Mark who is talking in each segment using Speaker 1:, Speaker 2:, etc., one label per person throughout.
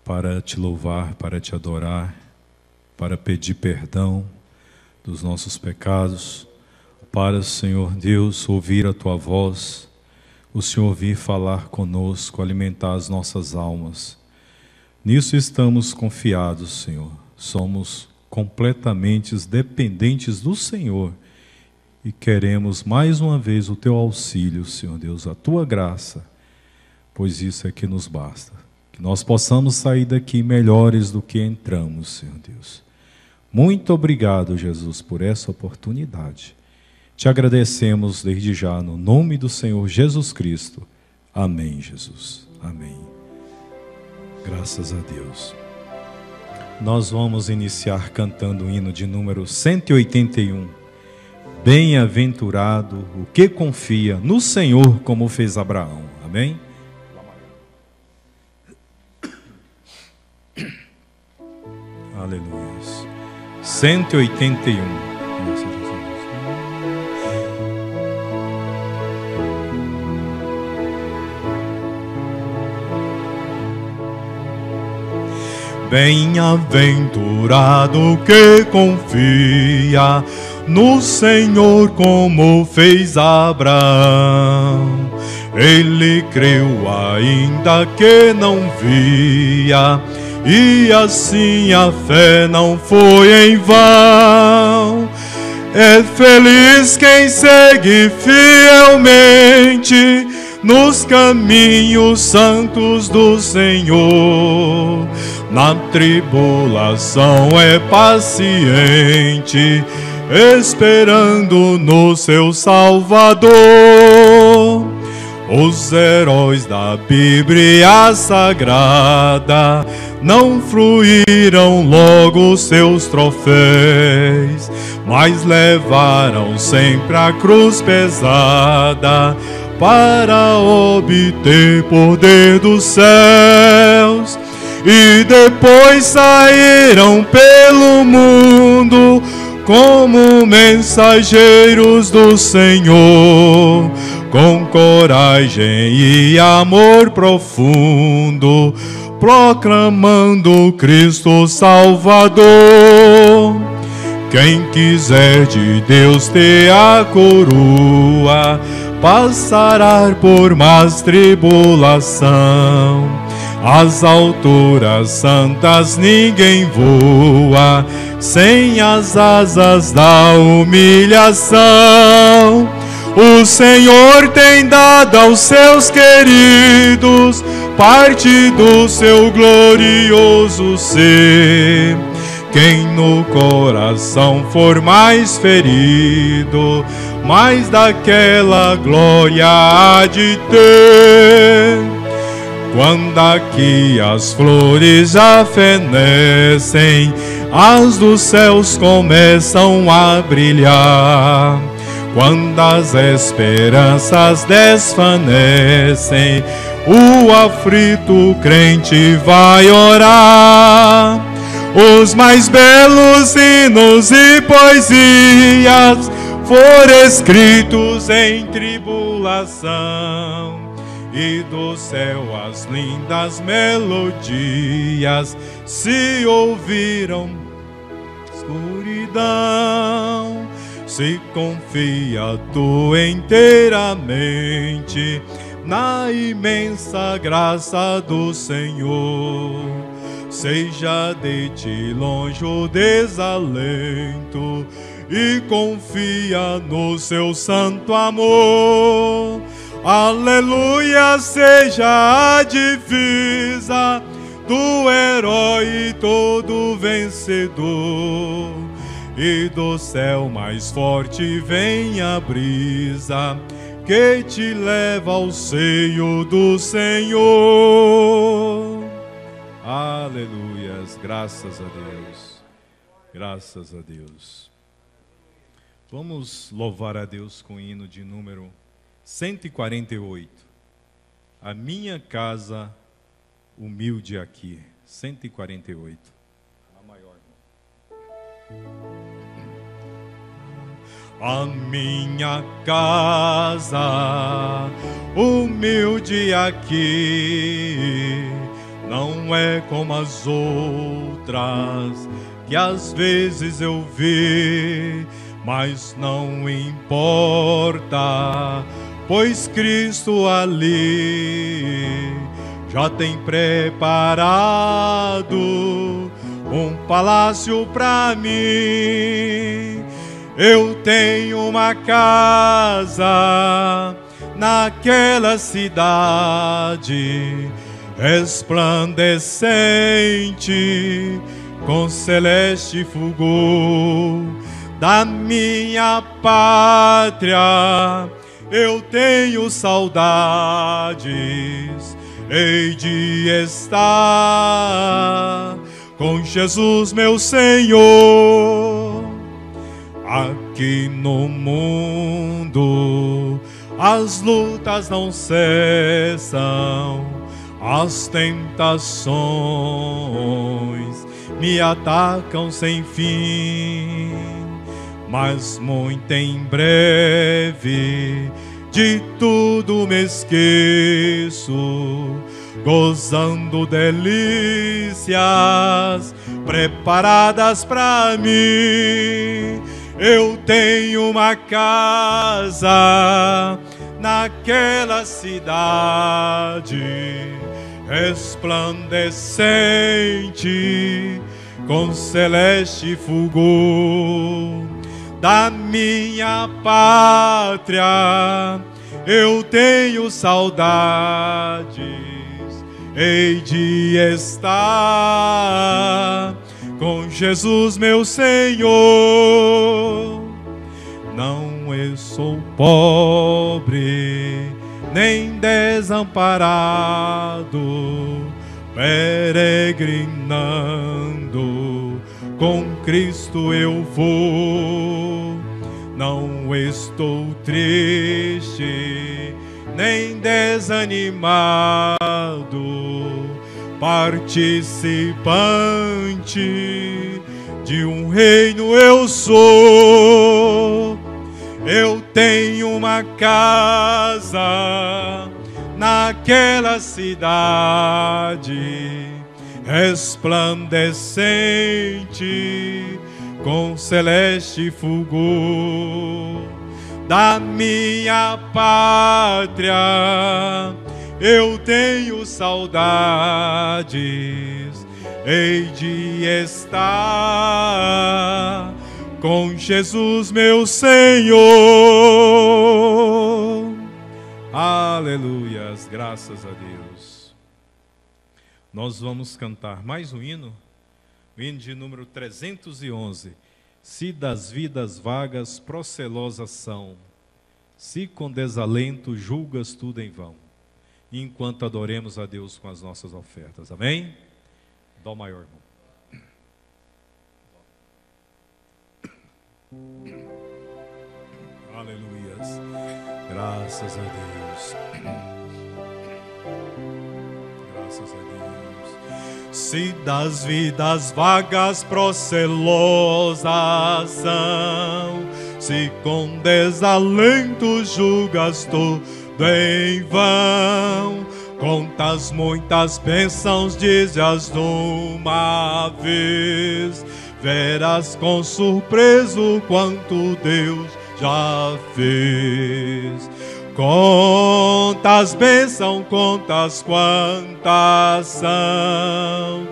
Speaker 1: para te louvar, para te adorar, para pedir perdão dos nossos pecados, para, Senhor Deus, ouvir a Tua voz, o Senhor vir falar conosco, alimentar as nossas almas. Nisso estamos confiados, Senhor. Somos completamente dependentes do Senhor e queremos mais uma vez o Teu auxílio, Senhor Deus, a Tua graça, pois isso é que nos basta. Que nós possamos sair daqui melhores do que entramos, Senhor Deus. Muito obrigado, Jesus, por essa oportunidade. Te agradecemos desde já, no nome do Senhor Jesus Cristo. Amém, Jesus. Amém. Graças a Deus. Nós vamos iniciar cantando o hino de número 181. Bem-aventurado o que confia no Senhor, como fez Abraão. Amém? Aleluia. 181. Bem-aventurado que confia no Senhor, como fez Abraão. Ele creu ainda que não via, e assim a fé não foi em vão. É feliz quem segue fielmente nos caminhos santos do Senhor. Na tribulação é paciente, esperando no seu Salvador. Os heróis da Bíblia Sagrada não fruíram logo seus troféus, mas levaram sempre a cruz pesada para obter poder dos céus. E depois saíram pelo mundo como mensageiros do Senhor, com coragem e amor profundo, proclamando Cristo Salvador. Quem quiser de Deus ter a coroa, passará por mais tribulação. Às alturas santas ninguém voa sem as asas da humilhação. O Senhor tem dado aos seus queridos parte do seu glorioso ser. Quem no coração for mais ferido, mais daquela glória há de ter. Quando aqui as flores já fenecem, as dos céus começam a brilhar. Quando as esperanças desvanecem, o aflito crente vai orar. Os mais belos hinos e poesias foram escritos em tribulação, e do céu as lindas melodias se ouviram. Escuridão, se confia tu inteiramente na imensa graça do Senhor. Seja de ti longe o desalento e confia no seu santo amor. Aleluia, seja a divisa do herói todo vencedor. E do céu mais forte vem a brisa que te leva ao seio do Senhor. Aleluias, graças a Deus, graças a Deus. Vamos louvar a Deus com o hino de número 148. A minha casa humilde aqui. 148. A maior. A minha casa humilde aqui, não não é como as outras que às vezes eu vi, mas não importa, pois Cristo ali já tem preparado um palácio para mim. Eu tenho uma casa naquela cidade resplandecente, com celeste fulgor. Da minha pátria eu tenho saudades, hei de estar com Jesus meu Senhor. Aqui no mundo as lutas não cessam, as tentações me atacam sem fim, mas muito em breve de tudo me esqueço, gozando delícias preparadas para mim. Eu tenho uma casa naquela cidade resplandecente, com celeste fulgor. Da minha pátria eu tenho saudades, hei de estar com Jesus meu Senhor. Não eu sou pobre, nem desamparado, peregrinando com Cristo eu vou. Não estou triste, nem desanimado, participante de um reino eu sou. Eu tenho uma casa naquela cidade resplandecente, com celeste fulgor. Da minha pátria eu tenho saudades, hei de estar com Jesus meu Senhor. Aleluias, graças a Deus. Nós vamos cantar mais um hino, o hino de número 311. Se das vidas vagas procelosas são, se com desalento julgas tudo em vão, enquanto adoremos a Deus com as nossas ofertas. Amém? Dó maior, irmão. Aleluias. Graças a Deus. Graças a Deus. Se das vidas vagas procelosas são, se com desalento julgas tudo em vão, contas muitas bênçãos, dize-as de uma vez, verás com surpreso quanto Deus já fez. Contas bênçãos, contas quantas são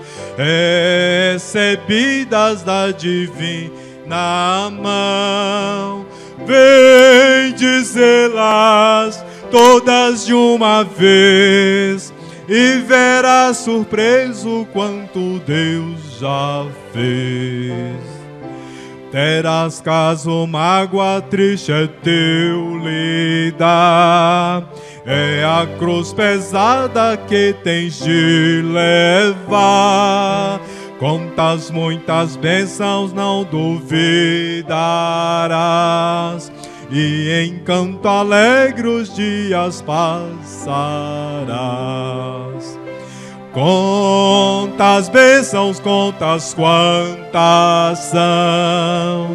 Speaker 1: recebidas da divina mão. Vem dizê-las todas de uma vez, e verás surpreso quanto Deus já fez. Terás caso, mágoa, triste é teu lidar, é a cruz pesada que tens de levar. Contas muitas bênçãos não duvidarás, e em canto alegre os dias passarás. Contas bênçãos, contas quantas são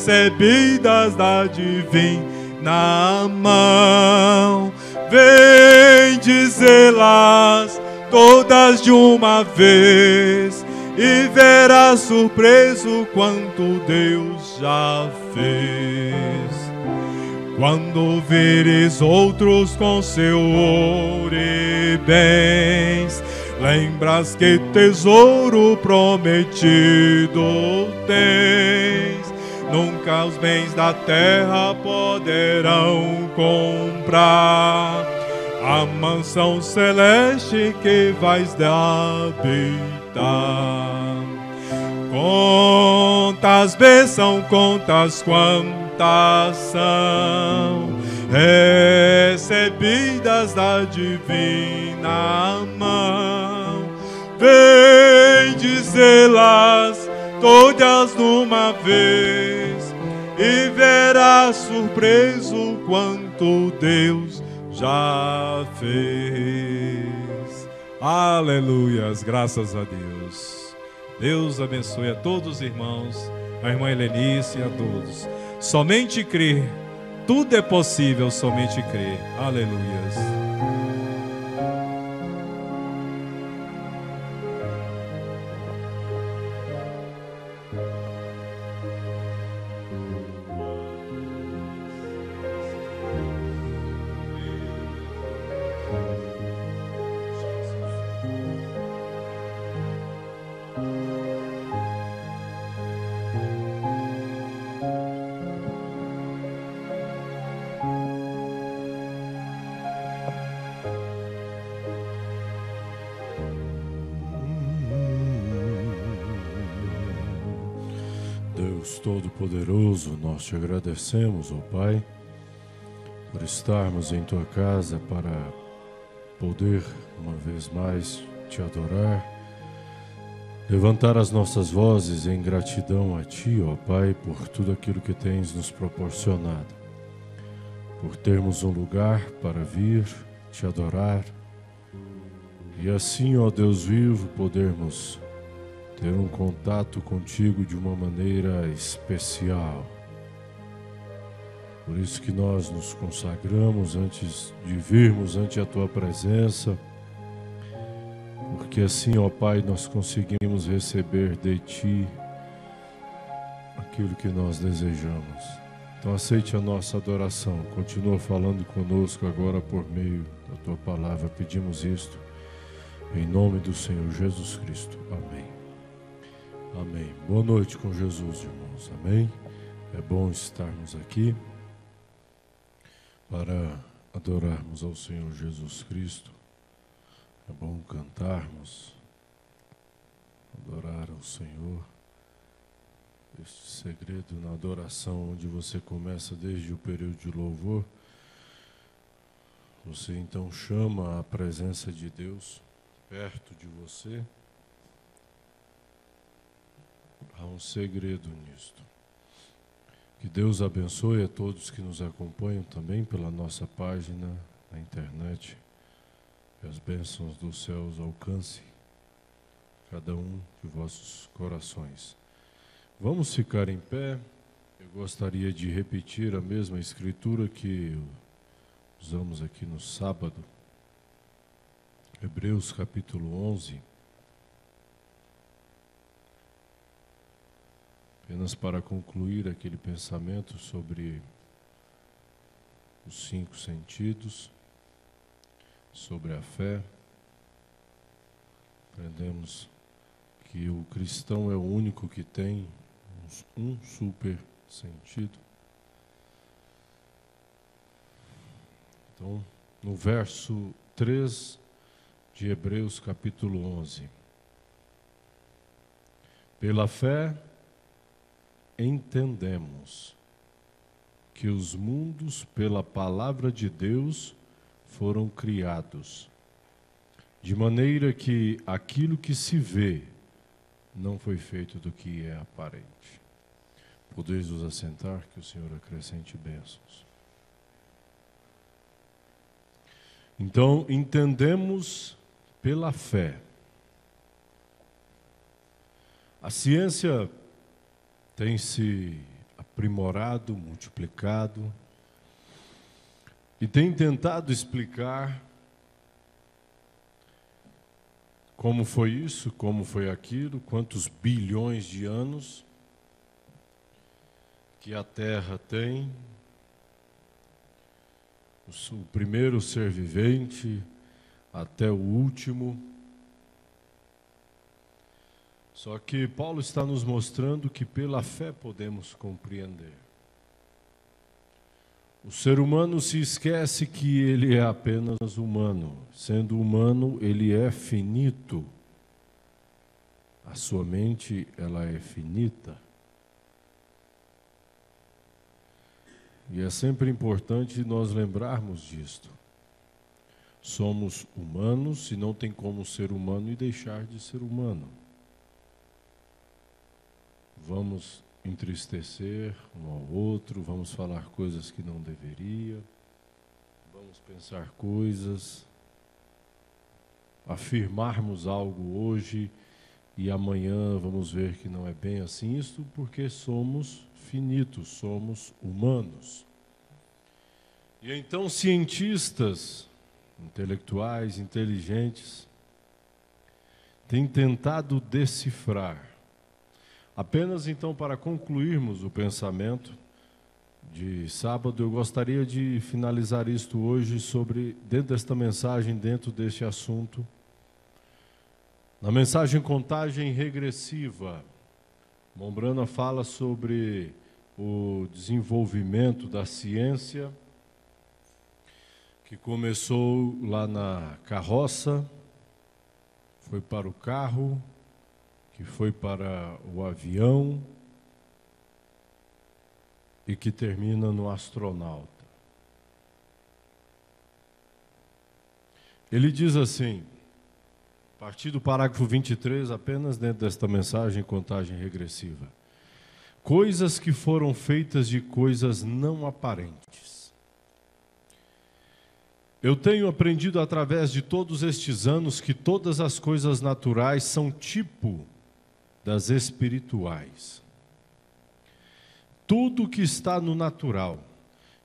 Speaker 1: recebidas da divina mão. Vem dizê-las todas de uma vez, e verás surpreso quanto Deus já fez. Quando vires outros com seu ouro e bens, lembras que tesouro prometido tens. Nunca os bens da terra poderão comprar a mansão celeste que vais habitar. Contas bênçãos, contas quantas são recebidas da divina mão. Vem dizê-las todas de uma vez, e verás surpreso quanto Deus já fez. Aleluias, graças a Deus. Deus abençoe a todos os irmãos, a irmã Helenice e a todos. Somente crer, tudo é possível, somente crer. Aleluias.
Speaker 2: Deus Todo-Poderoso, nós te agradecemos, ó Pai, por estarmos em tua casa para poder, uma vez mais, te adorar, levantar as nossas vozes em gratidão a ti, ó Pai, por tudo aquilo que tens nos proporcionado, por termos um lugar para vir te adorar e assim, ó Deus vivo, podermos ter um contato contigo de uma maneira especial. Por isso que nós nos consagramos antes de virmos ante a tua presença, porque assim, ó Pai, nós conseguimos receber de ti aquilo que nós desejamos. Então aceite a nossa adoração, continua falando conosco agora por meio da tua palavra. Pedimos isto em nome do Senhor Jesus Cristo. Amém. Amém. Boa noite com Jesus, irmãos. Amém. É bom estarmos aqui para adorarmos ao Senhor Jesus Cristo. É bom cantarmos, adorar ao Senhor. Este segredo na adoração, onde você começa desde o período de louvor, você então chama a presença de Deus perto de você. Há um segredo nisto. Que Deus abençoe a todos que nos acompanham também pela nossa página na internet. Que as bênçãos dos céus alcancem cada um de vossos corações. Vamos ficar em pé. Eu gostaria de repetir a mesma escritura que usamos aqui no sábado. Hebreus capítulo 11. Apenas para concluir aquele pensamento sobre os 5 sentidos, sobre a fé. Aprendemos que o cristão é o único que tem um super sentido. Então, no verso 3 de Hebreus capítulo 11. Pela fé, entendemos que os mundos pela palavra de Deus foram criados, de maneira que aquilo que se vê não foi feito do que é aparente. Podeis vos assentar, que o Senhor acrescente bênçãos. Então, entendemos pela fé. A ciência tem se aprimorado, multiplicado e tem tentado explicar como foi isso, como foi aquilo, quantos bilhões de anos que a Terra tem, o primeiro ser vivente até o último. Só que Paulo está nos mostrando que pela fé podemos compreender. O ser humano se esquece que ele é apenas humano. Sendo humano, ele é finito. A sua mente, ela é finita. E é sempre importante nós lembrarmos disto. Somos humanos e não tem como ser humano e deixar de ser humano. Vamos entristecer um ao outro, vamos falar coisas que não deveria, vamos pensar coisas, afirmarmos algo hoje e amanhã vamos ver que não é bem assim, isto porque somos finitos, somos humanos. E então cientistas, intelectuais, inteligentes, têm tentado decifrar. Apenas então para concluirmos o pensamento de sábado, eu gostaria de finalizar isto hoje dentro desta mensagem, dentro deste assunto. Na mensagem Contagem Regressiva, Mombrana fala sobre o desenvolvimento da ciência, que começou lá na carroça, foi para o carro, que foi para o avião e que termina no astronauta. Ele diz assim, a partir do parágrafo 23, apenas dentro desta mensagem Contagem Regressiva: coisas que foram feitas de coisas não aparentes. Eu tenho aprendido através de todos estes anos que todas as coisas naturais são tipo das espirituais. Tudo que está no natural.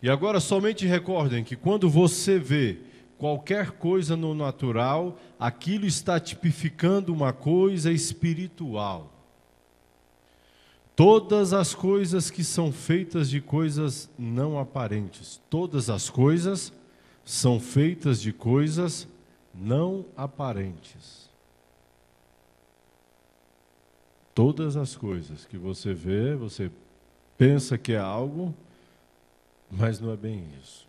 Speaker 2: E agora somente recordem que quando você vê qualquer coisa no natural, aquilo está tipificando uma coisa espiritual. Todas as coisas que são feitas de coisas não aparentes, todas as coisas são feitas de coisas não aparentes. Todas as coisas que você vê, você pensa que é algo, mas não é bem isso.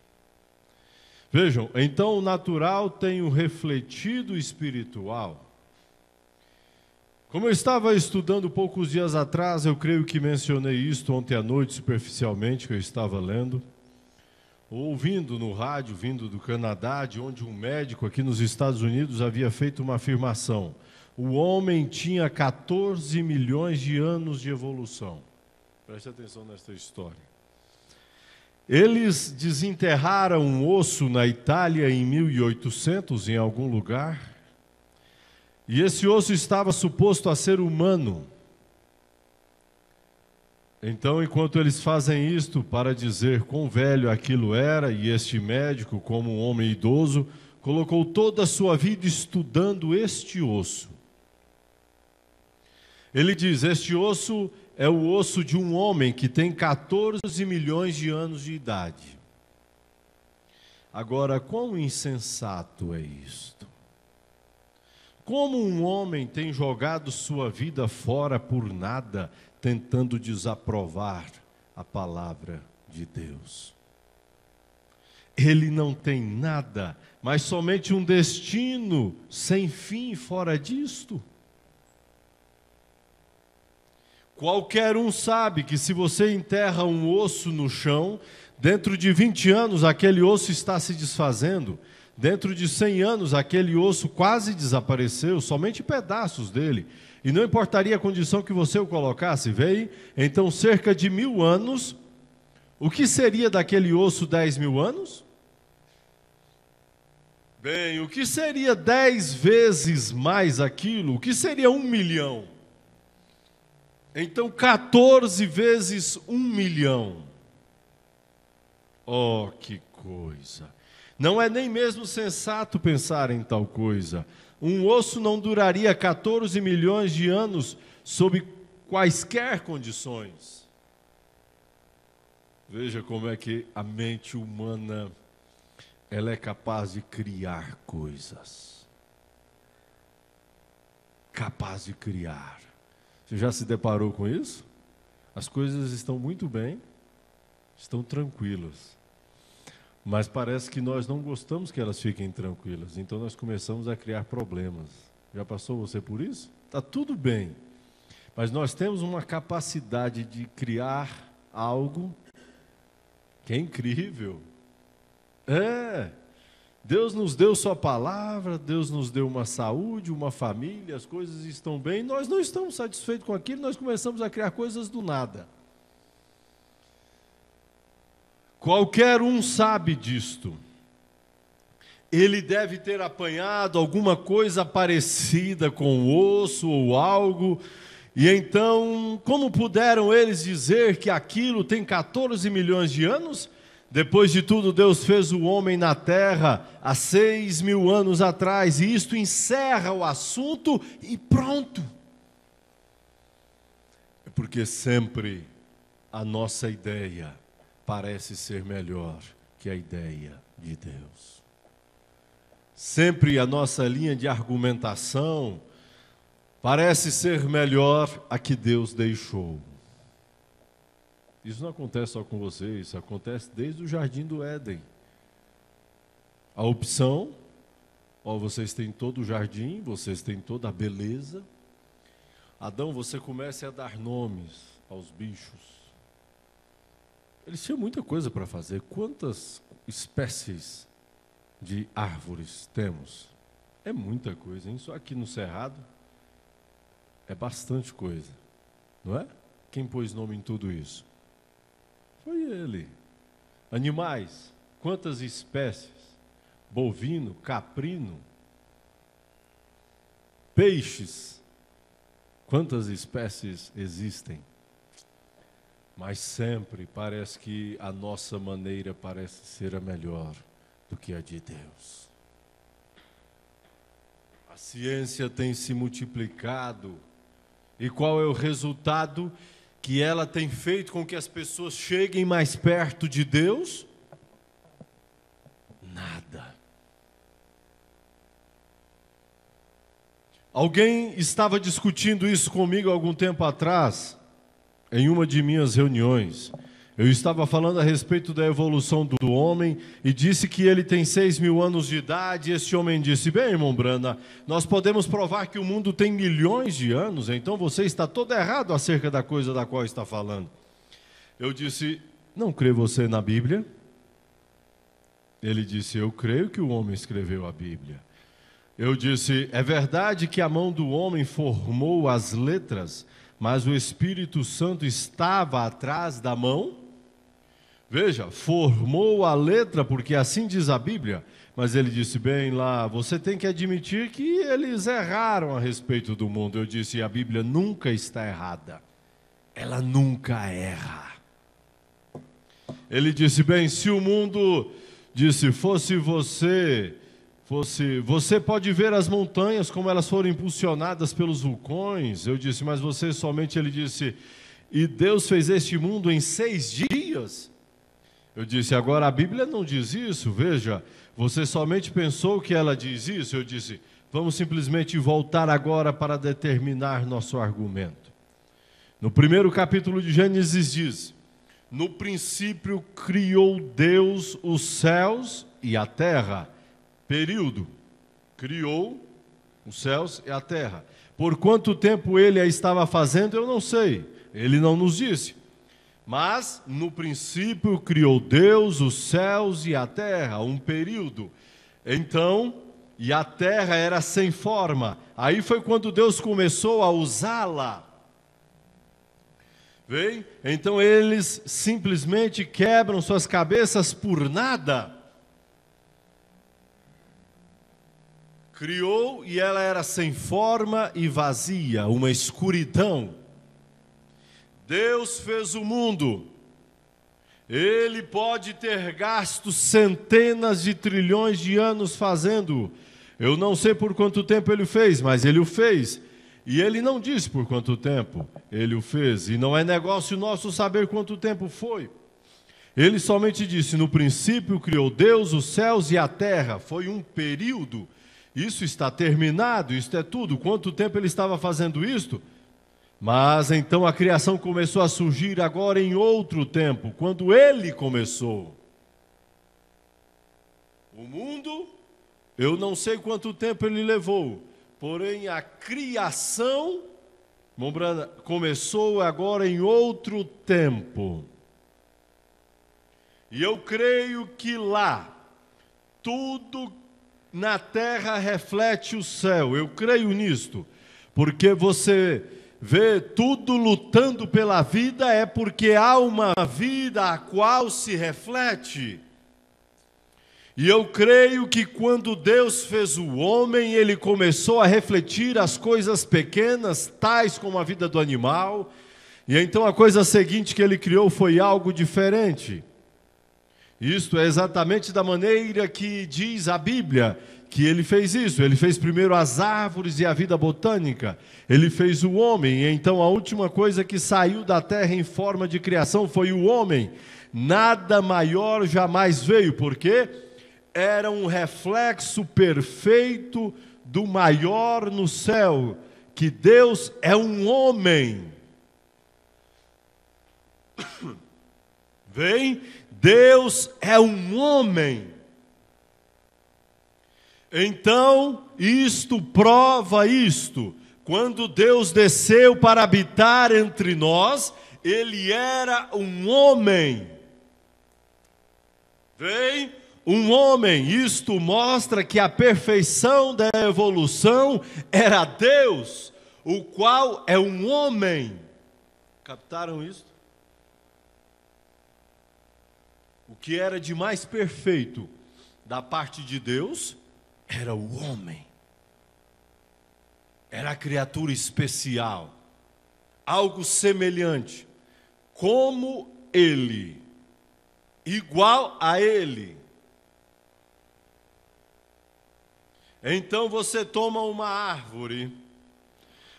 Speaker 2: Vejam, então o natural tem o refletido espiritual. Como eu estava estudando poucos dias atrás, eu creio que mencionei isto ontem à noite, superficialmente, que eu estava lendo, ouvindo no rádio, vindo do Canadá, de onde um médico aqui nos Estados Unidos havia feito uma afirmação. O homem tinha 14 milhões de anos de evolução. Preste atenção nesta história. Eles desenterraram um osso na Itália em 1800, em algum lugar, e esse osso estava suposto a ser humano. Então, enquanto eles fazem isto para dizer quão velho aquilo era, e este médico, como um homem idoso, colocou toda a sua vida estudando este osso. Ele diz, este osso é o osso de um homem que tem 14 milhões de anos de idade. Agora, quão insensato é isto? Como um homem tem jogado sua vida fora por nada, tentando desaprovar a palavra de Deus? Ele não tem nada, mas somente um destino sem fim fora disto. Qualquer um sabe que se você enterra um osso no chão, dentro de 20 anos aquele osso está se desfazendo, dentro de 100 anos aquele osso quase desapareceu, somente pedaços dele, e não importaria a condição que você o colocasse, veio, então cerca de 1000 anos, o que seria daquele osso 10 mil anos? Bem, o que seria 10 vezes mais aquilo? O que seria 1 milhão? Então, 14 vezes 1 milhão. Oh, que coisa! Não é nem mesmo sensato pensar em tal coisa. Um osso não duraria 14 milhões de anos sob quaisquer condições. Veja como é que a mente humana, ela é capaz de criar coisas. Capaz de criar. Você já se deparou com isso? As coisas estão muito bem, estão tranquilas. Mas parece que nós não gostamos que elas fiquem tranquilas. Então nós começamos a criar problemas. Já passou você por isso? Está tudo bem. Mas nós temos uma capacidade de criar algo que é incrível. Deus nos deu sua palavra, Deus nos deu uma saúde, uma família, as coisas estão bem. Nós não estamos satisfeitos com aquilo, nós começamos a criar coisas do nada. Qualquer um sabe disto. Ele deve ter apanhado alguma coisa parecida com osso ou algo. E então, como puderam eles dizer que aquilo tem 14 milhões de anos? Depois de tudo, Deus fez o homem na terra há 6.000 anos atrás. E isto encerra o assunto e pronto. É porque sempre a nossa ideia parece ser melhor que a ideia de Deus. Sempre a nossa linha de argumentação parece ser melhor a que Deus deixou. Isso não acontece só com você, isso acontece desde o jardim do Éden. A opção, vocês têm todo o jardim, vocês têm toda a beleza. Adão, você começa a dar nomes aos bichos. Eles tinham muita coisa para fazer. Quantas espécies de árvores temos? É muita coisa, hein? Só aqui no Cerrado é bastante coisa, não é? Quem pôs nome em tudo isso? Foi ele. Animais, quantas espécies? Bovino, caprino. Peixes, quantas espécies existem? Mas sempre parece que a nossa maneira parece ser a melhor do que a de Deus. A ciência tem se multiplicado. E qual é o resultado? Que ela tem feito com que as pessoas cheguem mais perto de Deus? Nada. Alguém estava discutindo isso comigo há algum tempo atrás. Em uma de minhas reuniões, eu estava falando a respeito da evolução do homem e disse que ele tem 6.000 anos de idade. E esse homem disse: bem, irmão Brana, nós podemos provar que o mundo tem milhões de anos, então você está todo errado acerca da coisa da qual está falando. Eu disse: não crê você na Bíblia? Ele disse: eu creio que o homem escreveu a Bíblia. Eu disse: é verdade que a mão do homem formou as letras, mas o Espírito Santo estava atrás da mão? Veja, formou a letra, porque assim diz a Bíblia. Mas ele disse: bem, lá, você tem que admitir que eles erraram a respeito do mundo. Eu disse: a Bíblia nunca está errada. Ela nunca erra. Ele disse: bem, se o mundo, fosse você pode ver as montanhas como elas foram impulsionadas pelos vulcões. Eu disse: mas você somente, ele disse, e Deus fez este mundo em 6 dias? Eu disse: agora a Bíblia não diz isso, veja, você somente pensou que ela diz isso. Eu disse: vamos simplesmente voltar agora para determinar nosso argumento. No primeiro capítulo de Gênesis diz: no princípio criou Deus os céus e a terra. Período, criou os céus e a terra. Por quanto tempo ele a estava fazendo, eu não sei, ele não nos disse. Mas, no princípio, criou Deus os céus e a terra, um período. Então, e a terra era sem forma. Aí foi quando Deus começou a usá-la. Vem? Então eles simplesmente quebram suas cabeças por nada. Criou e ela era sem forma e vazia, uma escuridão. Deus fez o mundo. Ele pode ter gasto centenas de trilhões de anos fazendo, Eu não sei por quanto tempo ele fez, mas ele o fez. E ele não disse por quanto tempo ele o fez. E não é negócio nosso saber quanto tempo foi. Ele somente disse: no princípio criou Deus os céus e a terra. Foi um período. Isso está terminado, isto é tudo. Quanto tempo ele estava fazendo isto? Mas então a criação começou a surgir agora em outro tempo, quando ele começou. O mundo, eu não sei quanto tempo ele levou, porém a criação começou agora em outro tempo. E eu creio que lá, tudo na terra reflete o céu. Eu creio nisto, porque você vê tudo lutando pela vida, é porque há uma vida a qual se reflete. E eu creio que quando Deus fez o homem, ele começou a refletir as coisas pequenas, tais como a vida do animal, e então a coisa seguinte que ele criou foi algo diferente. Isto é exatamente da maneira que diz a Bíblia, que ele fez isso. Ele fez primeiro as árvores e a vida botânica. Ele fez o homem, e então a última coisa que saiu da terra em forma de criação foi o homem. Nada maior jamais veio, porque era um reflexo perfeito do maior no céu, que Deus é um homem. Vem, Deus é um homem. Então, isto prova isto. Quando Deus desceu para habitar entre nós, ele era um homem. Vem, um homem. Isto mostra que a perfeição da evolução era Deus, o qual é um homem. Captaram isso? O que era de mais perfeito da parte de Deus era o homem. Era a criatura especial, algo semelhante, como ele, igual a ele. Então você toma uma árvore,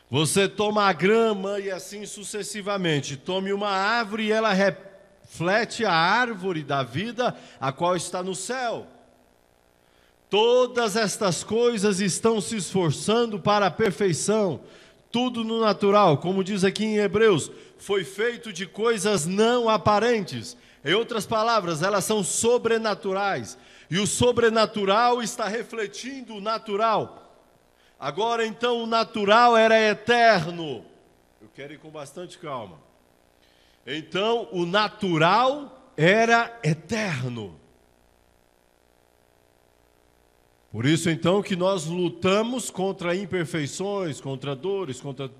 Speaker 2: você toma a grama e assim sucessivamente. Tome uma árvore e ela reflete a árvore da vida, a qual está no céu. Todas estas coisas estão se esforçando para a perfeição. Tudo no natural, como diz aqui em Hebreus, foi feito de coisas não aparentes. Em outras palavras, elas são sobrenaturais. E o sobrenatural está refletindo o natural. Agora então o natural era eterno. Eu quero ir com bastante calma. Então o natural era eterno. Por isso então que nós lutamos contra imperfeições, contra dores, contra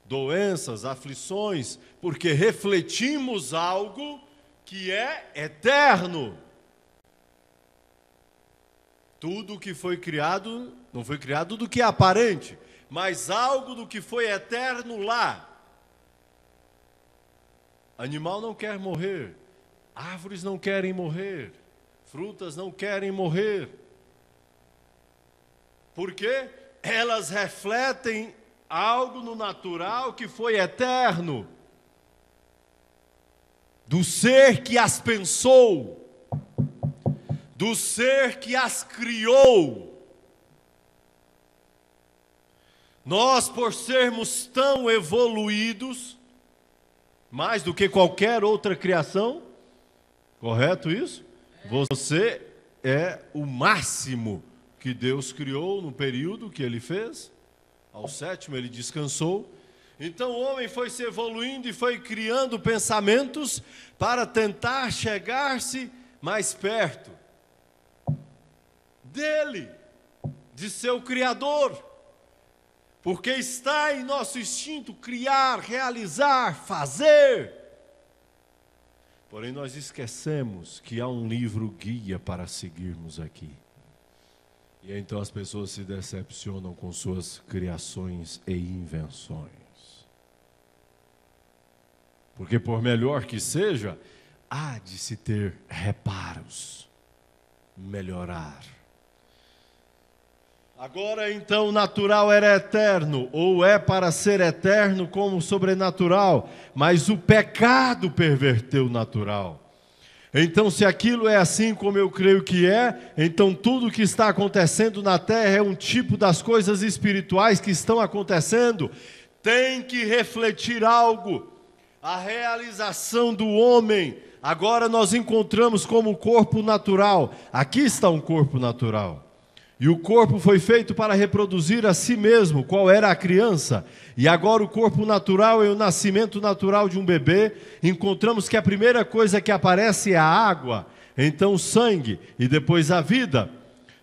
Speaker 2: doenças, aflições, porque refletimos algo que é eterno. Tudo que foi criado, não foi criado do que é aparente, mas algo do que foi eterno lá. Animal não quer morrer, árvores não querem morrer, frutas não querem morrer. Porque elas refletem algo no natural que foi eterno, do ser que as pensou, do ser que as criou. Nós, por sermos tão evoluídos, mais do que qualquer outra criação, correto isso? Você é o máximo que Deus criou no período que ele fez. Ao sétimo ele descansou. Então o homem foi se evoluindo e foi criando pensamentos para tentar chegar-se mais perto dele, de seu Criador. Porque está em nosso instinto criar, realizar, fazer. Porém nós esquecemos que há um livro guia para seguirmos aqui. E então as pessoas se decepcionam com suas criações e invenções. Porque por melhor que seja, há de se ter reparos, melhorar.
Speaker 3: Agora então o natural era eterno, ou é para ser eterno como o sobrenatural, mas o pecado perverteu o natural. Então, se aquilo é assim como eu creio que é, então tudo que está acontecendo na terra é um tipo das coisas espirituais que estão acontecendo. Tem que refletir algo. A realização do homem, agora nós encontramos como corpo natural. Aqui está um corpo natural. E o corpo foi feito para reproduzir a si mesmo, qual era a criança. E agora o corpo natural é o nascimento natural de um bebê. Encontramos que a primeira coisa que aparece é a água, então o sangue e depois a vida.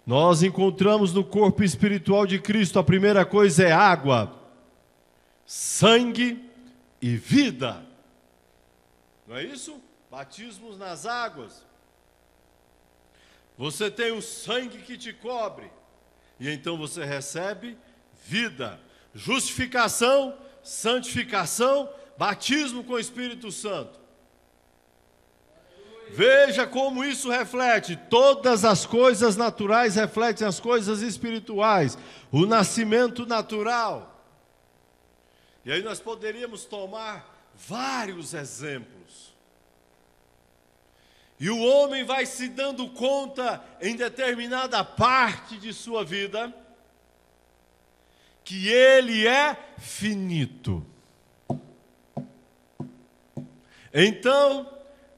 Speaker 3: Nós encontramos no corpo espiritual de Cristo, a primeira coisa é água, sangue e vida. Não é isso? Batismos nas águas. Você tem o sangue que te cobre, e então você recebe vida, justificação, santificação, batismo com o Espírito Santo. Veja como isso reflete, todas as coisas naturais refletem as coisas espirituais, o nascimento natural. E aí nós poderíamos tomar vários exemplos. E o homem vai se dando conta em determinada parte de sua vida que ele é finito. Então,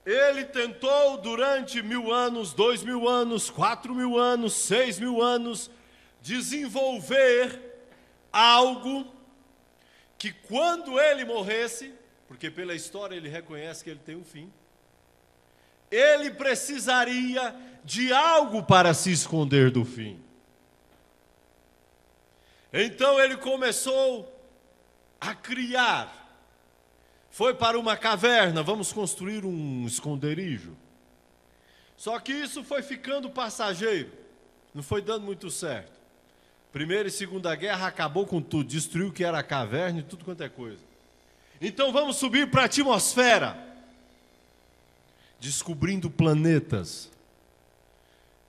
Speaker 3: ele tentou durante 1000 anos, 2000 anos, 4000 anos, 6000 anos, desenvolver algo que quando ele morresse, porque pela história ele reconhece que ele tem um fim, ele precisaria de algo para se esconder do fim. Então ele começou a criar. Foi para uma caverna, vamos construir um esconderijo. Só que isso foi ficando passageiro, não foi dando muito certo. Primeira e Segunda Guerra acabou com tudo, destruiu o que era a caverna e tudo quanto é coisa. Então vamos subir para a atmosfera. Descobrindo planetas.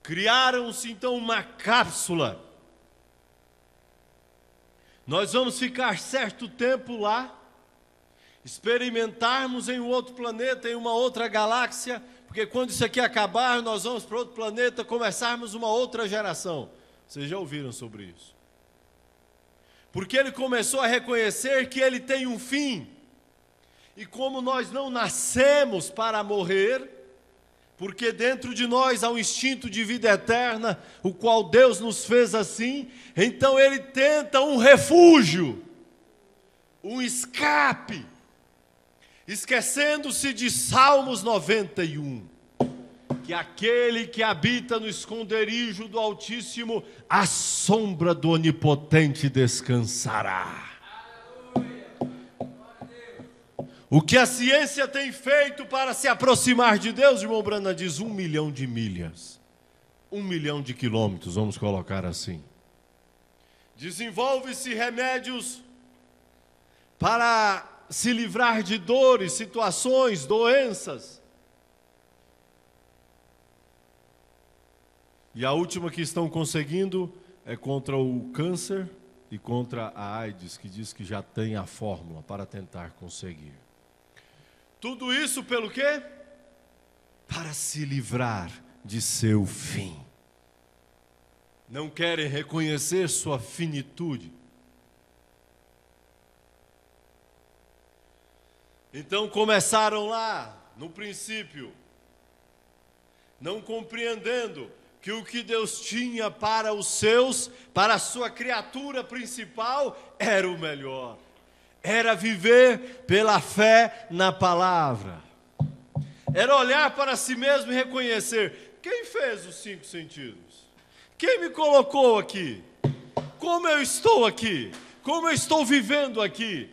Speaker 3: Criaram-se então uma cápsula. Nós vamos ficar certo tempo lá, experimentarmos em um outro planeta, em uma outra galáxia, porque quando isso aqui acabar, nós vamos para outro planeta, começarmos uma outra geração. Vocês já ouviram sobre isso? Porque ele começou a reconhecer que ele tem um fim. E como nós não nascemos para morrer, porque dentro de nós há um instinto de vida eterna, o qual Deus nos fez assim, então ele tenta um refúgio, um escape, esquecendo-se de Salmos 91, que aquele que habita no esconderijo do Altíssimo, à sombra do Onipotente descansará. O que a ciência tem feito para se aproximar de Deus, irmão Brana diz 1 milhão de milhas, 1 milhão de quilômetros, vamos colocar assim. Desenvolve-se remédios para se livrar de dores, situações, doenças. E a última que estão conseguindo é contra o câncer e contra a AIDS, que diz que já tem a fórmula para tentar conseguir. Tudo isso pelo quê? Para se livrar de seu fim. Não querem reconhecer sua finitude. Então começaram lá, no princípio, não compreendendo que o que Deus tinha para os seus, para a sua criatura principal, era o melhor. Era viver pela fé na palavra. Era olhar para si mesmo e reconhecer: quem fez os 5 sentidos? Quem me colocou aqui? Como eu estou aqui? Como eu estou vivendo aqui?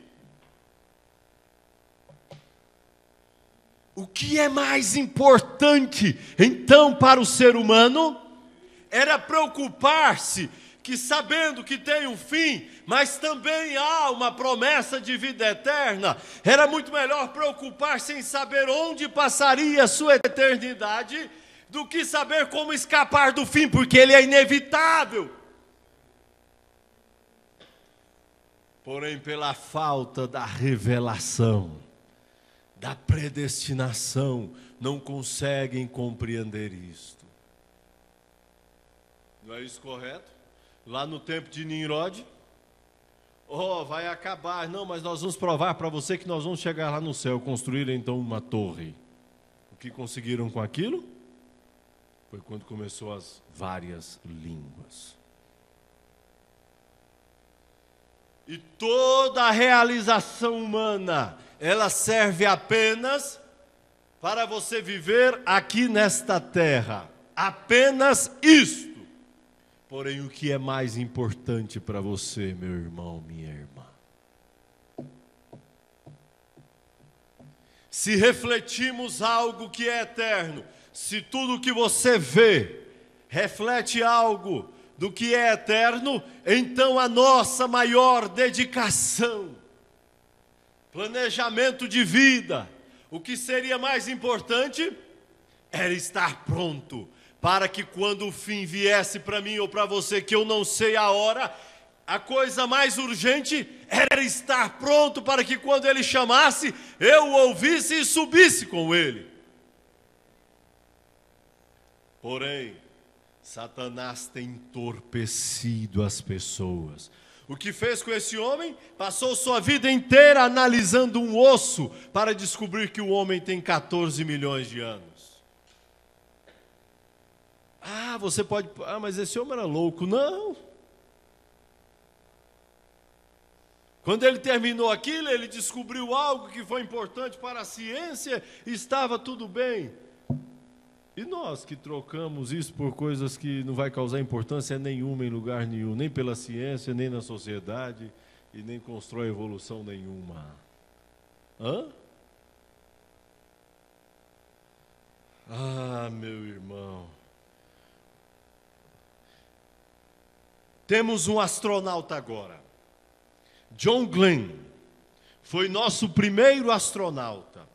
Speaker 3: O que é mais importante, então, para o ser humano? Era preocupar-se que, sabendo que tem um fim, mas também há uma promessa de vida eterna, era muito melhor preocupar-se em saber onde passaria a sua eternidade, do que saber como escapar do fim, porque ele é inevitável. porém pela falta da revelação, da predestinação, não conseguem compreender isto. Não é isso correto? Lá no tempo de Nimrod, vai acabar. Não, mas nós vamos provar para você que nós vamos chegar lá no céu. Construíram então uma torre. O que conseguiram com aquilo? Foi quando começou as várias línguas. E toda a realização humana, ela serve apenas para você viver aqui nesta terra. Apenas isto. Porém, o que é mais importante para você, meu irmão, minha irmã? Se refletimos algo que é eterno, se tudo que você vê reflete algo do que é eterno, então a nossa maior dedicação, planejamento de vida, o que seria mais importante era estar pronto, para que quando o fim viesse para mim ou para você, que eu não sei a hora, a coisa mais urgente era estar pronto para que quando ele chamasse, eu o ouvisse e subisse com ele. Porém, Satanás tem entorpecido as pessoas. O que fez com esse homem? Passou sua vida inteira analisando um osso para descobrir que o homem tem 14 milhões de anos. Você pode... mas esse homem era louco. Não. Quando ele terminou aquilo, ele descobriu algo que foi importante para a ciência e estava tudo bem. E nós que trocamos isso por coisas que não vai causar importância nenhuma em lugar nenhum, nem pela ciência, nem na sociedade, e nem constrói evolução nenhuma. Meu irmão. Temos um astronauta agora. John Glenn foi nosso primeiro astronauta.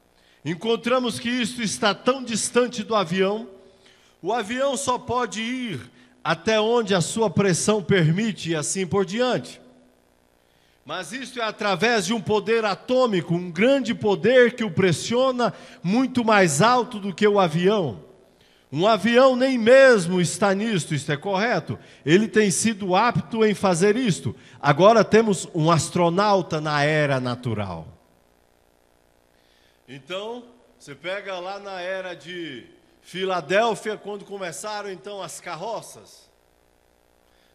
Speaker 3: Encontramos que isto está tão distante do avião. O avião só pode ir até onde a sua pressão permite e assim por diante. Mas isto é através de um poder atômico, um grande poder que o pressiona muito mais alto do que o avião. Um avião nem mesmo está nisto, isto é correto. Ele tem sido apto em fazer isto. Agora temos um astronauta na era natural. Então, você pega lá na era de Filadélfia, quando começaram então as carroças.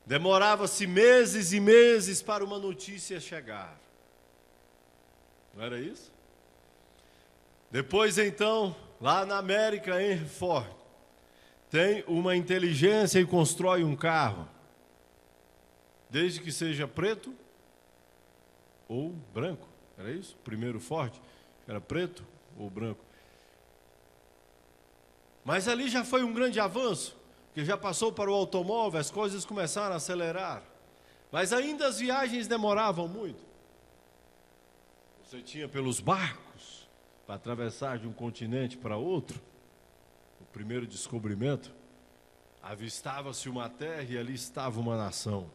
Speaker 3: Demorava-se meses e meses para uma notícia chegar. Não era isso? Depois então, lá na América, Henry Ford tem uma inteligência e constrói um carro, desde que seja preto ou branco. Era isso? O primeiro Ford era preto ou branco. Mas ali já foi um grande avanço, que já passou para o automóvel, as coisas começaram a acelerar. Mas ainda as viagens demoravam muito. Você tinha pelos barcos, para atravessar de um continente para outro. O primeiro descobrimento, avistava-se uma terra e ali estava uma nação.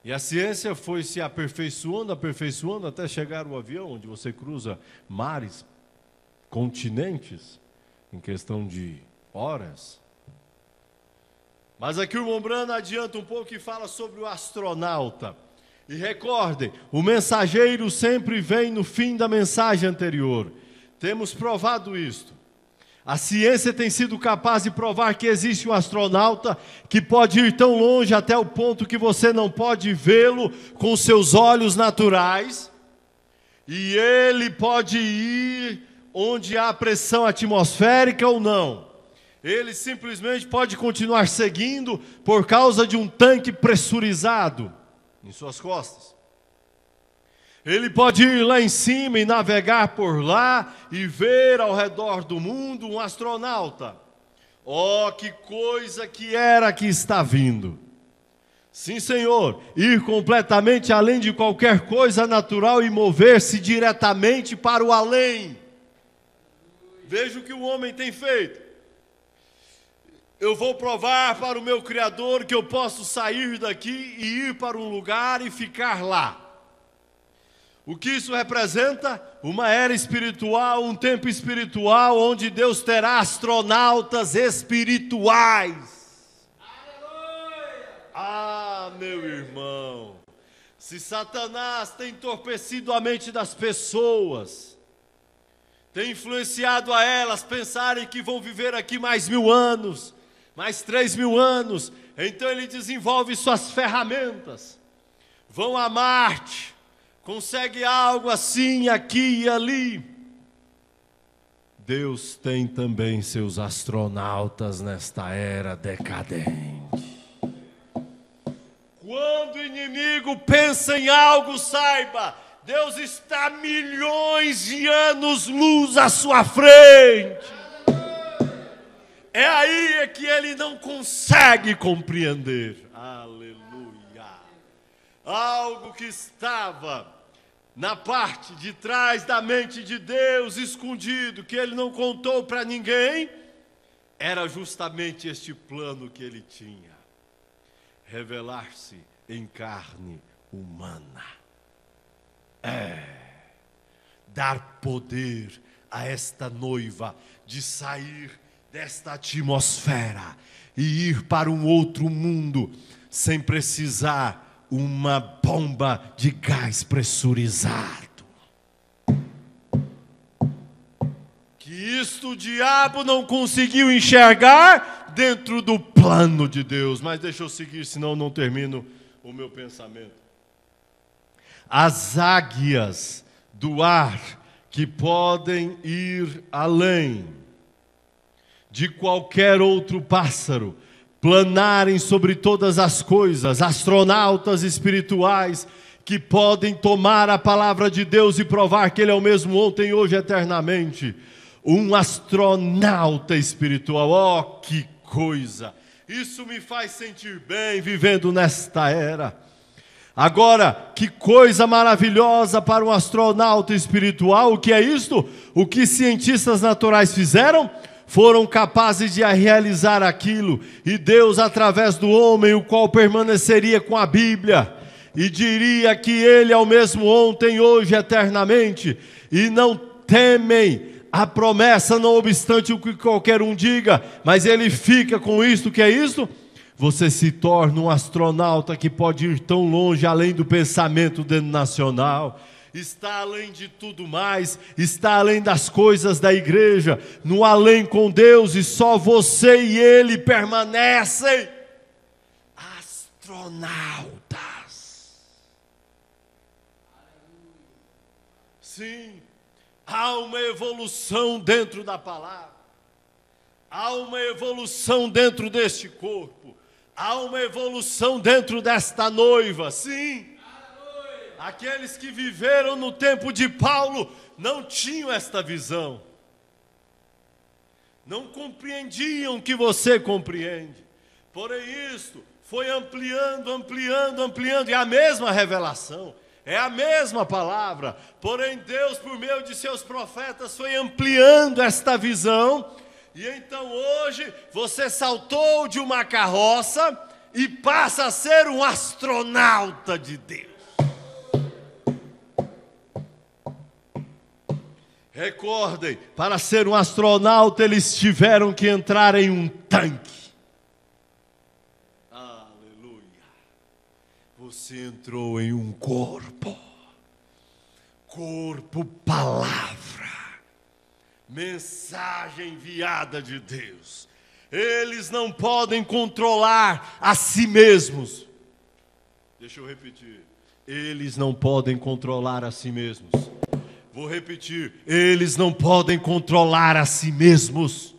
Speaker 3: E a ciência foi se aperfeiçoando, aperfeiçoando, até chegar ao avião, onde você cruza mares, continentes, em questão de horas. Mas aqui o irmão Branham adianta um pouco e fala sobre o astronauta. E recordem, o mensageiro sempre vem no fim da mensagem anterior. Temos provado isto. A ciência tem sido capaz de provar que existe um astronauta que pode ir tão longe até o ponto que você não pode vê-lo com seus olhos naturais. E ele pode ir onde há pressão atmosférica ou não. Ele simplesmente pode continuar seguindo por causa de um tanque pressurizado em suas costas. Ele pode ir lá em cima e navegar por lá e ver ao redor do mundo um astronauta. Oh, que coisa que era que está vindo! Sim, Senhor, ir completamente além de qualquer coisa natural e mover-se diretamente para o além. Veja o que o homem tem feito. Eu vou provar para o meu Criador que eu posso sair daqui e ir para um lugar e ficar lá. O que isso representa? Uma era espiritual, um tempo espiritual, onde Deus terá astronautas espirituais. Aleluia! Ah, meu irmão, se Satanás tem entorpecido a mente das pessoas, tem influenciado a elas pensarem que vão viver aqui mais 1000 anos, mais 3000 anos, então ele desenvolve suas ferramentas, vão a Marte, consegue algo assim, aqui e ali. Deus tem também seus astronautas nesta era decadente. Quando o inimigo pensa em algo, saiba, Deus está milhões de anos-luz à sua frente. É aí que ele não consegue compreender. Aleluia. Algo que estava na parte de trás da mente de Deus, escondido, que ele não contou para ninguém, era justamente este plano que ele tinha: revelar-se em carne humana. Dar poder a esta noiva de sair desta atmosfera e ir para um outro mundo sem precisar uma bomba de gás pressurizado. Que isto o diabo não conseguiu enxergar dentro do plano de Deus. Mas deixa eu seguir, senão não termino o meu pensamento. As águias do ar que podem ir além de qualquer outro pássaro, planarem sobre todas as coisas, astronautas espirituais que podem tomar a palavra de Deus e provar que Ele é o mesmo ontem, hoje, eternamente. Um astronauta espiritual, oh, que coisa! Isso me faz sentir bem vivendo nesta era. Agora, que coisa maravilhosa para um astronauta espiritual. O que é isto? O que cientistas naturais fizeram? Foram capazes de realizar aquilo, e Deus, através do homem, o qual permaneceria com a Bíblia, e diria que Ele é o mesmo ontem, hoje, eternamente, e não temem a promessa, não obstante o que qualquer um diga, mas ele fica com isto. Que é isto? Você se torna um astronauta que pode ir tão longe, além do pensamento nacional, está além de tudo mais, está além das coisas da igreja, no além com Deus, e só você e Ele permanecem astronautas. Sim, há uma evolução dentro da palavra, há uma evolução dentro deste corpo, há uma evolução dentro desta noiva, sim. Aqueles que viveram no tempo de Paulo não tinham esta visão, não compreendiam o que você compreende, porém isto foi ampliando, e a mesma revelação, é a mesma palavra, porém Deus, por meio de seus profetas, foi ampliando esta visão, e então hoje você saltou de uma carroça e passa a ser um astronauta de Deus. Recordem, para ser um astronauta eles tiveram que entrar em um tanque. Aleluia. Você entrou em um corpo. Corpo, palavra. Mensagem enviada de Deus. Eles não podem controlar a si mesmos. Deixa eu repetir. Eles não podem controlar a si mesmos. Vou repetir, eles não podem controlar a si mesmos.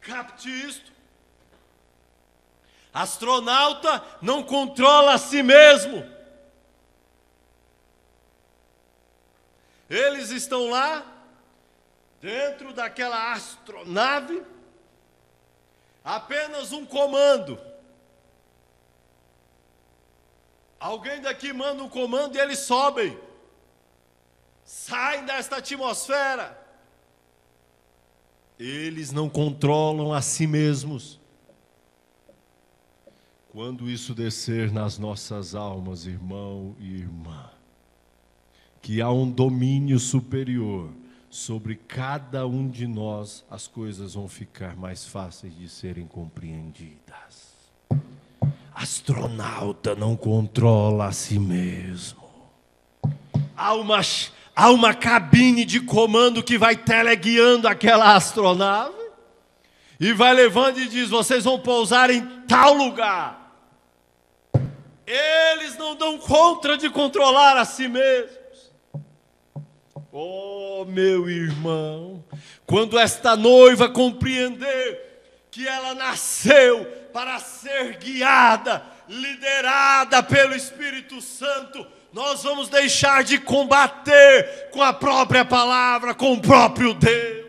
Speaker 3: Capte isto. Astronauta não controla a si mesmo. Eles estão lá, dentro daquela astronave, apenas um comando. Alguém daqui manda um comando e eles sobem, saem desta atmosfera. Eles não controlam a si mesmos. Quando isso descer nas nossas almas, irmão e irmã, que há um domínio superior sobre cada um de nós, as coisas vão ficar mais fáceis de serem compreendidas. Astronauta não controla a si mesmo. Há uma cabine de comando que vai teleguiando aquela astronave e vai levando e diz: vocês vão pousar em tal lugar. Eles não dão conta de controlar a si mesmos. Oh, meu irmão, quando esta noiva compreender que ela nasceu para ser guiada, liderada pelo Espírito Santo, nós vamos deixar de combater com a própria palavra, com o próprio Deus.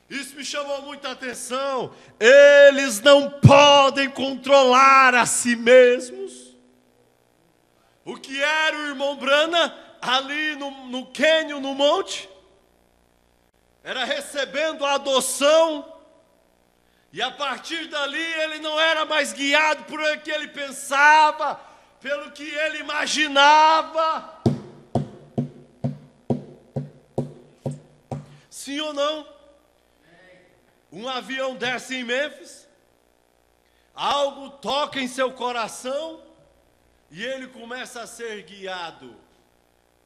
Speaker 3: Isso me chamou muita atenção. Eles não podem controlar a si mesmos. O que era o irmão Branham ali no cânion, no monte? Era recebendo a adoção. E a partir dali ele não era mais guiado por o que ele pensava, pelo que ele imaginava. Sim ou não? Um avião desce em Mênfis, algo toca em seu coração e ele começa a ser guiado.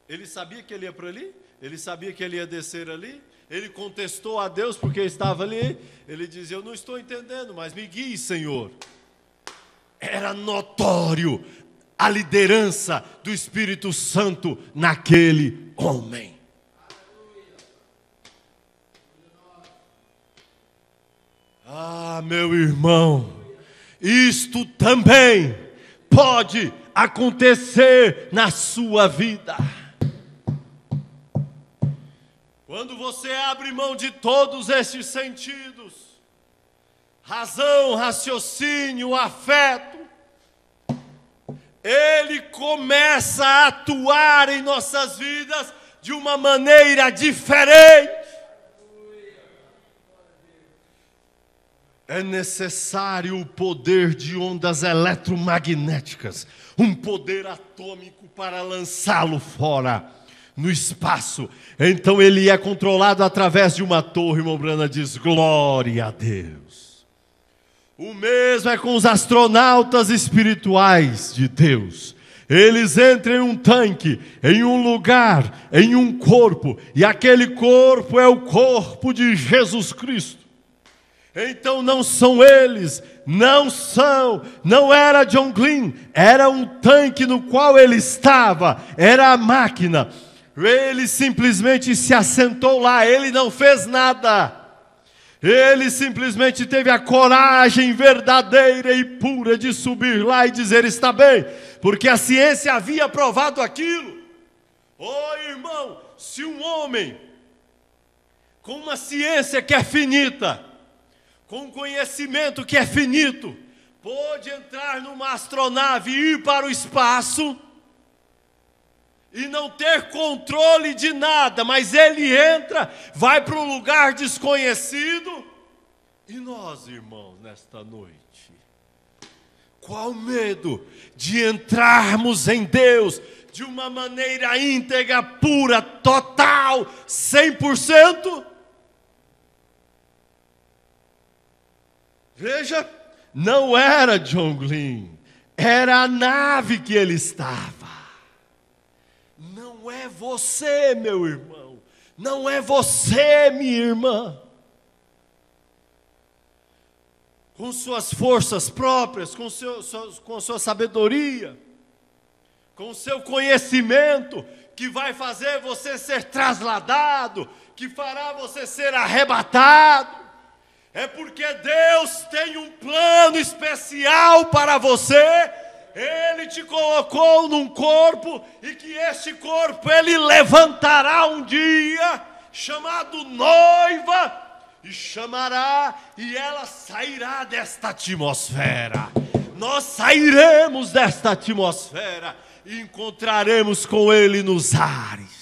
Speaker 3: Ele sabia que ele ia para ali? Ele sabia que ele ia descer ali? Ele contestou a Deus porque estava ali? Ele dizia: eu não estou entendendo, mas me guie, Senhor. Era notório a liderança do Espírito Santo naquele homem. Ah, meu irmão, isto também pode acontecer na sua vida. Quando você abre mão de todos estes sentidos, razão, raciocínio, afeto, ele começa a atuar em nossas vidas de uma maneira diferente. É necessário o poder de ondas eletromagnéticas, um poder atômico para lançá-lo fora no espaço. Então ele é controlado através de uma torre. Irmão Branham diz: glória a Deus. O mesmo é com os astronautas espirituais de Deus. Eles entram em um tanque, em um lugar, em um corpo, e aquele corpo é o corpo de Jesus Cristo. Então não são eles, não era John Glenn, era um tanque no qual ele estava, era a máquina. Ele simplesmente se assentou lá, ele não fez nada. Ele simplesmente teve a coragem verdadeira e pura de subir lá e dizer: está bem, porque a ciência havia provado aquilo. Oh, irmão, se um homem com uma ciência que é finita, com um conhecimento que é finito, pôde entrar numa astronave e ir para o espaço e não ter controle de nada, mas ele entra, vai para um lugar desconhecido. E nós, irmãos, nesta noite, qual medo de entrarmos em Deus de uma maneira íntegra, pura, total, 100%? Veja, não era John Glenn, era a nave que ele estava. Não é você, meu irmão, não é você, minha irmã, com suas forças próprias, com sua sabedoria, com seu conhecimento, que vai fazer você ser trasladado, que fará você ser arrebatado. É porque Deus tem um plano especial para você. Ele te colocou num corpo, e que este corpo Ele levantará um dia, chamado noiva, e chamará, e ela sairá desta atmosfera. Nós sairemos desta atmosfera e encontraremos com Ele nos ares.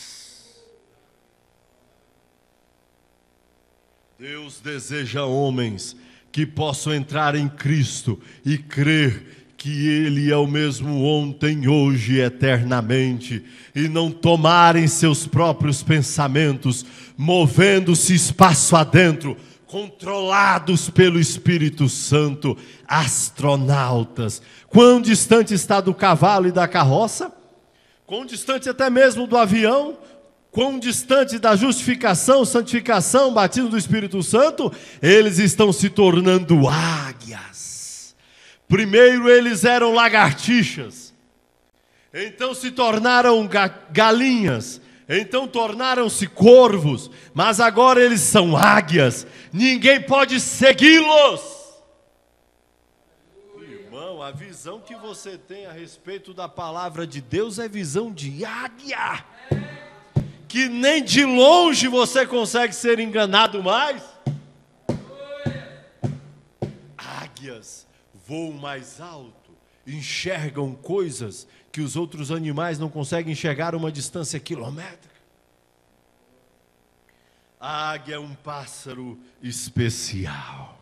Speaker 3: Deus deseja homens que possam entrar em Cristo e crer que Ele é o mesmo ontem, hoje e eternamente, e não tomarem seus próprios pensamentos, movendo-se espaço adentro, controlados pelo Espírito Santo, astronautas. Quão distante está do cavalo e da carroça? Quão distante até mesmo do avião? Quão distante da justificação, santificação, batismo do Espírito Santo? Eles estão se tornando águias. Primeiro eles eram lagartixas, então se tornaram galinhas, então tornaram-se corvos, mas agora eles são águias. Ninguém pode segui-los. Irmão, a visão que você tem a respeito da palavra de Deus é visão de águia, que nem de longe você consegue ser enganado mais. Águias voam mais alto, enxergam coisas que os outros animais não conseguem enxergar a uma distância quilométrica. A águia é um pássaro especial.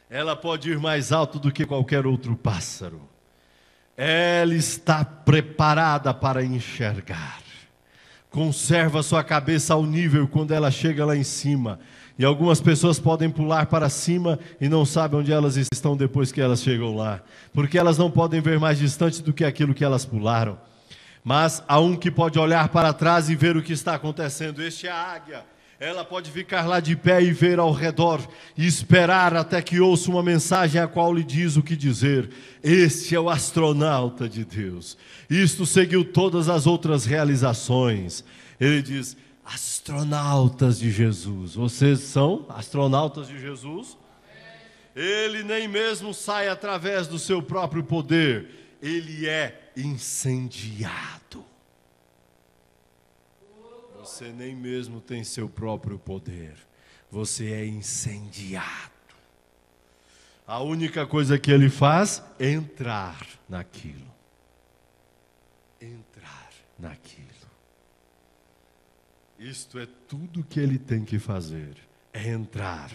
Speaker 3: Ela pode ir mais alto do que qualquer outro pássaro. Ela está preparada para enxergar. Conserva sua cabeça ao nível quando ela chega lá em cima. E algumas pessoas podem pular para cima e não sabem onde elas estão depois que elas chegam lá, porque elas não podem ver mais distante do que aquilo que elas pularam. Mas há um que pode olhar para trás e ver o que está acontecendo. Este é a águia. Ela pode ficar lá de pé e ver ao redor e esperar até que ouça uma mensagem a qual lhe diz o que dizer. Este é o astronauta de Deus. Isto seguiu todas as outras realizações. Ele diz: astronautas de Jesus. Vocês são astronautas de Jesus? Ele nem mesmo sai através do seu próprio poder. Ele é incendiado. Você nem mesmo tem seu próprio poder. Você é incendiado. A única coisa que ele faz é entrar naquilo. Entrar naquilo. Isto é tudo que ele tem que fazer, é entrar.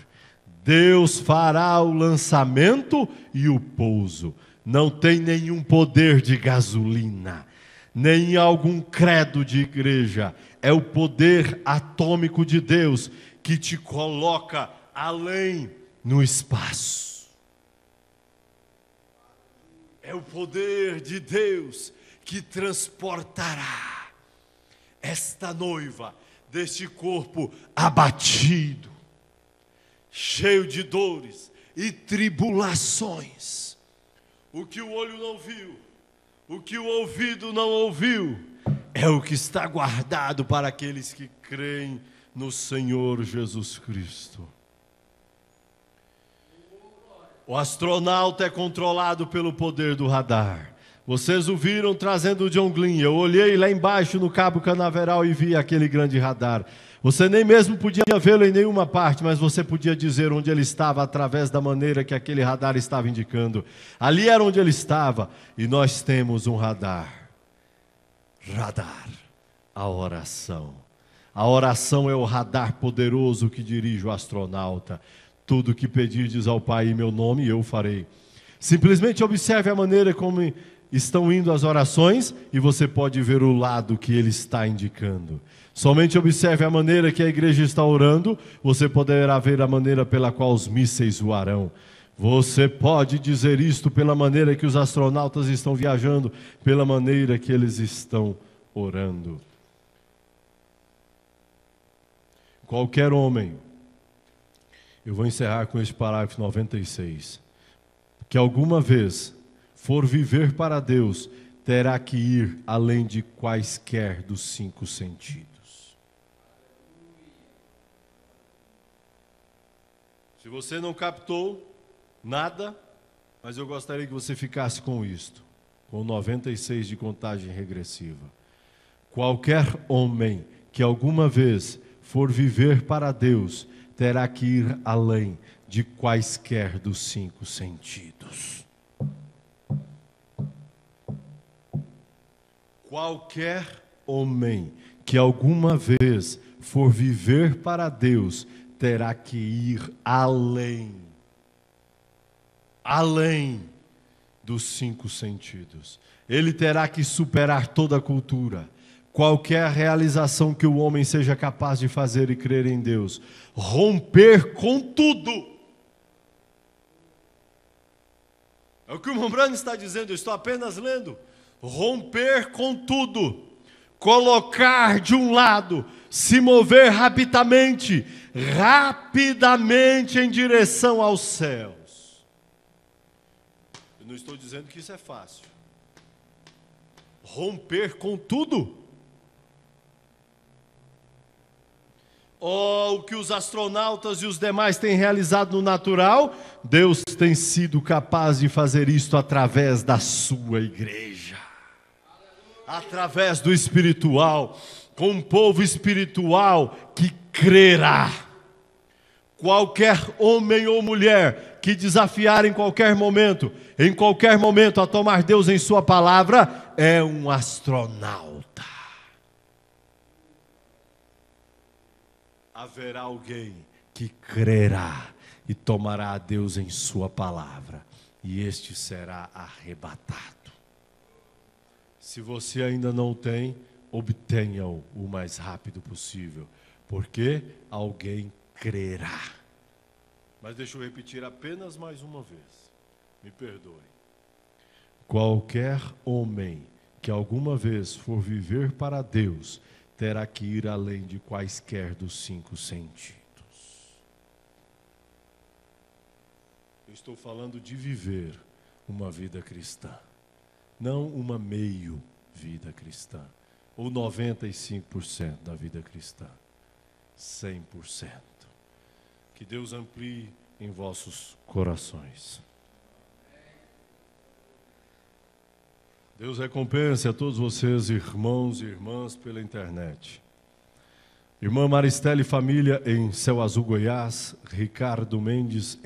Speaker 3: Deus fará o lançamento e o pouso. Não tem nenhum poder de gasolina, nem algum credo de igreja. É o poder atômico de Deus que te coloca além no espaço. É o poder de Deus que transportará esta noiva deste corpo abatido, cheio de dores e tribulações. O que o olho não viu, o que o ouvido não ouviu, é o que está guardado para aqueles que creem no Senhor Jesus Cristo. O astronauta é controlado pelo poder do radar. Vocês o viram trazendo o John Glenn. Eu olhei lá embaixo no Cabo Canaveral e vi aquele grande radar. Você nem mesmo podia vê-lo em nenhuma parte, mas você podia dizer onde ele estava através da maneira que aquele radar estava indicando. Ali era onde ele estava. E nós temos um radar. Radar. A oração. A oração é o radar poderoso que dirige o astronauta. Tudo que pedirdes ao Pai em meu nome, eu farei. Simplesmente observe a maneira como estão indo as orações e você pode ver o lado que ele está indicando. Somente observe a maneira que a igreja está orando, você poderá ver a maneira pela qual os mísseis voarão. Você pode dizer isto pela maneira que os astronautas estão viajando, pela maneira que eles estão orando. Qualquer homem, eu vou encerrar com este parágrafo 96, que alguma vez for viver para Deus, terá que ir além de quaisquer dos 5 sentidos. Se você não captou nada, mas eu gostaria que você ficasse com isto, com 96 de contagem regressiva. Qualquer homem que alguma vez for viver para Deus, terá que ir além de quaisquer dos 5 sentidos. Qualquer homem que alguma vez for viver para Deus, terá que ir além além dos 5 sentidos. Ele terá que superar toda a cultura. Qualquer realização que o homem seja capaz de fazer e crer em Deus. Romper com tudo. É o que o Mombrano está dizendo, eu estou apenas lendo. Romper com tudo. Colocar de um lado, se mover rapidamente em direção aos céus. Eu não estou dizendo que isso é fácil. Romper com tudo. O que os astronautas e os demais têm realizado no natural, Deus tem sido capaz de fazer isto através da sua igreja. Através do espiritual, com um povo espiritual que crerá. Qualquer homem ou mulher que desafiar em qualquer momento a tomar Deus em sua palavra, é um astronauta. Haverá alguém que crerá e tomará a Deus em sua palavra, e este será arrebatado. Se você ainda não tem, obtenha-o o mais rápido possível, porque alguém crerá. Mas deixa eu repetir apenas mais uma vez, me perdoe. Qualquer homem que alguma vez for viver para Deus, terá que ir além de quaisquer dos 5 sentidos. Eu estou falando de viver uma vida cristã, não uma meio vida cristã, ou 95% da vida cristã, 100%. Que Deus amplie em vossos corações. Deus recompense a todos vocês, irmãos e irmãs, pela internet. Irmã Maristela e família em Céu Azul, Goiás. Ricardo Mendes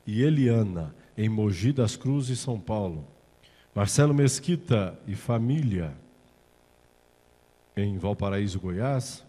Speaker 3: e Eliana em Mogi das Cruzes, São Paulo. Marcelo Mesquita e família em Valparaíso, Goiás.